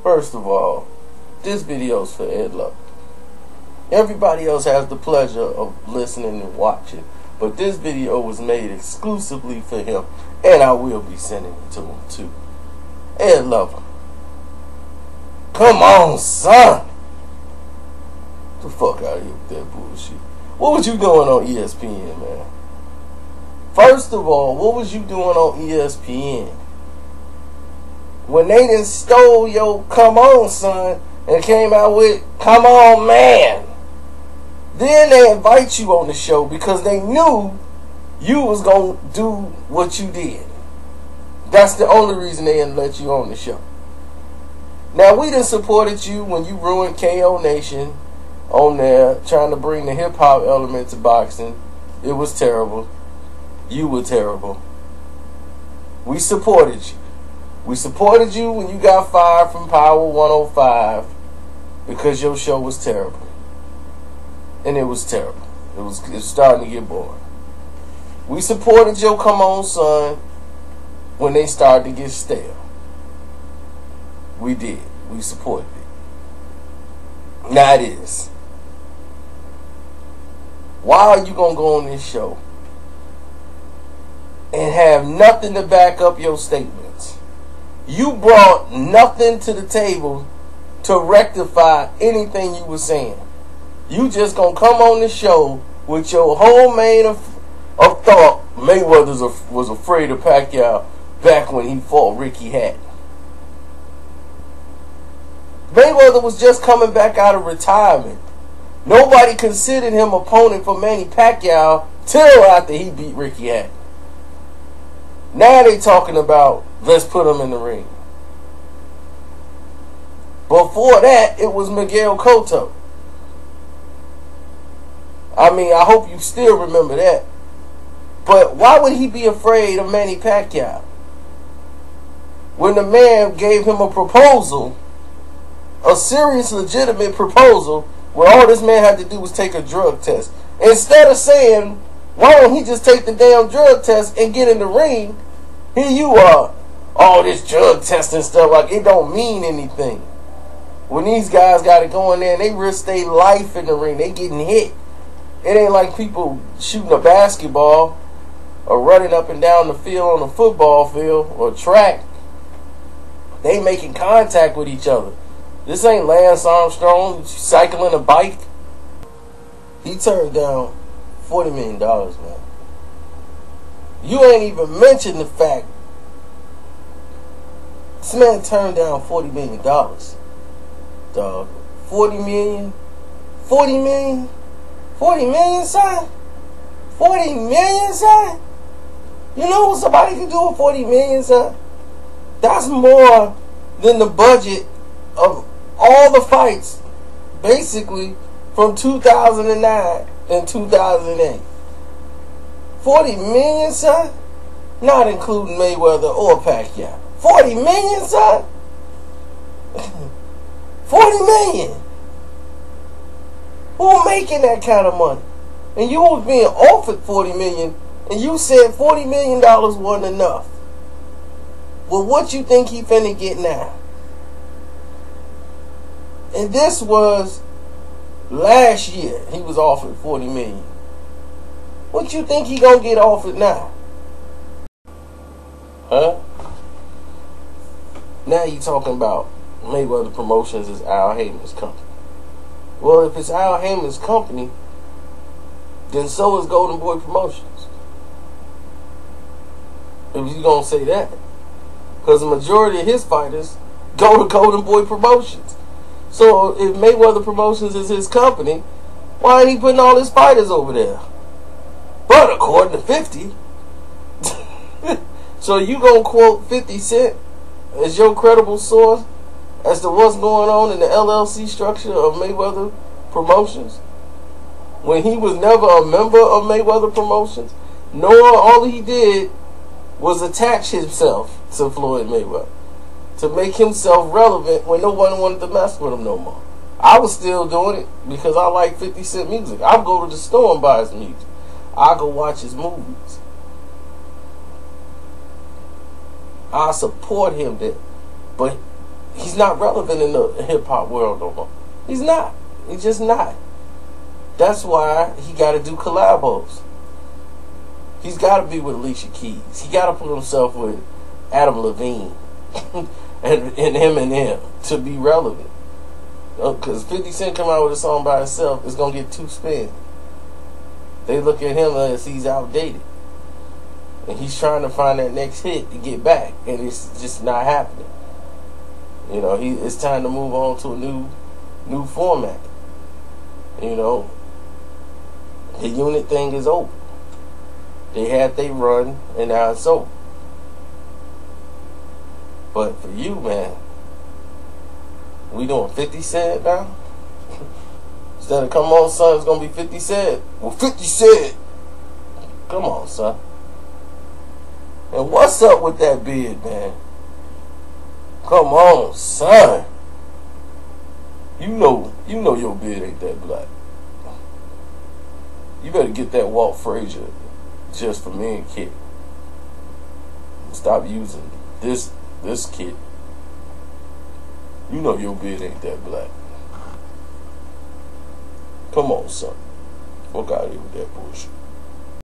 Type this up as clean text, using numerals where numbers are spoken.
First of all, this video's for Ed Lover. Everybody else has the pleasure of listening and watching, but this video was made exclusively for him, and I will be sending it to him too. Ed Lover, come on, son. Get the fuck out of here with that bullshit. What was you doing on ESPN, man? First of all, what was you doing on ESPN? When they done stole your "Come On, Son" and came out with "Come On, Man," then they invite you on the show because they knew you was going to do what you did. That's the only reason they didn't let you on the show. Now, we done supported you when you ruined KO Nation on there, trying to bring the hip-hop element to boxing. It was terrible. You were terrible. We supported you. We supported you when you got fired from Power 105 because your show was terrible. And it was terrible. It was starting to get boring. We supported your "Come On, Son" when they started to get stale. We did. We supported it. Now it is. Why are you going to go on this show and have nothing to back up your statements? You brought nothing to the table to rectify anything you were saying. You just gonna come on the show with your whole main of thought. Mayweather was afraid of Pacquiao back when he fought Ricky Hatton. Mayweather was just coming back out of retirement. Nobody considered him opponent for Manny Pacquiao till after he beat Ricky Hatton. Now they talking about, let's put him in the ring. Before that, it was Miguel Cotto. I mean, I hope you still remember that. But why would he be afraid of Manny Pacquiao? When the man gave him a proposal, a serious, legitimate proposal, where all this man had to do was take a drug test. Instead of saying, why don't he just take the damn drug test and get in the ring? Here you are, all this drug testing stuff, like it don't mean anything. When these guys got to go in there and they risk their life in the ring, they getting hit. It ain't like people shooting a basketball or running up and down the field on a football field or track. They making contact with each other. This ain't Lance Armstrong cycling a bike. He turned down $40 million, man. You ain't even mentioned the fact this man turned down $40 million. Dog. 40 million? 40 million? 40 million, son? 40 million, son? You know what somebody can do with 40 million, son? That's more than the budget of all the fights, basically, from 2009 and 2008. 40 million, son? Not including Mayweather or Pacquiao. 40 million, son? 40 million. Who making that kind of money? And you was being offered 40 million, and you said $40 million wasn't enough. Well, what you think he finna get now? And this was last year. He was offered 40 million. What you think he gonna get offered now? Huh? Now you talking about Mayweather Promotions is Al Heyman's company. Well, if it's Al Heyman's company, then so is Golden Boy Promotions. If you gonna say that, because the majority of his fighters go to Golden Boy Promotions. So if Mayweather Promotions is his company, why ain't he putting all his fighters over there? But according to 50, so you gonna quote 50 Cent as your credible source as to what's going on in the LLC structure of Mayweather Promotions, when he was never a member of Mayweather Promotions, nor all he did was attach himself to Floyd Mayweather to make himself relevant when no one wanted to mess with him no more. I was still doing it because I like 50 Cent music. I'll go to the store and buy his music. I'll go watch his movies. I support him there. But he's not relevant in the hip hop world no more. He's not. He's just not. That's why he got to do collabos. He's got to be with Alicia Keys. He got to put himself with Adam Levine and Eminem to be relevant. Because 50 Cent come out with a song by himself, it's going to get 2 spins. They look at him as he's outdated. And he's trying to find that next hit to get back. And it's just not happening. You know, it's time to move on to a new format. You know, the unit thing is over. They had they run, and now it's over. But for you, man, we doing 50 Cent now? Instead of come on, son, it's going to be 50 Cent. Well, 50 Cent. Come on, son. And what's up with that beard, man? Come on, son. You know your beard ain't that black. You better get that Walt Frazier just for me and kid. Stop using this kid. You know your beard ain't that black. Come on, son. Fuck out of here with that bullshit.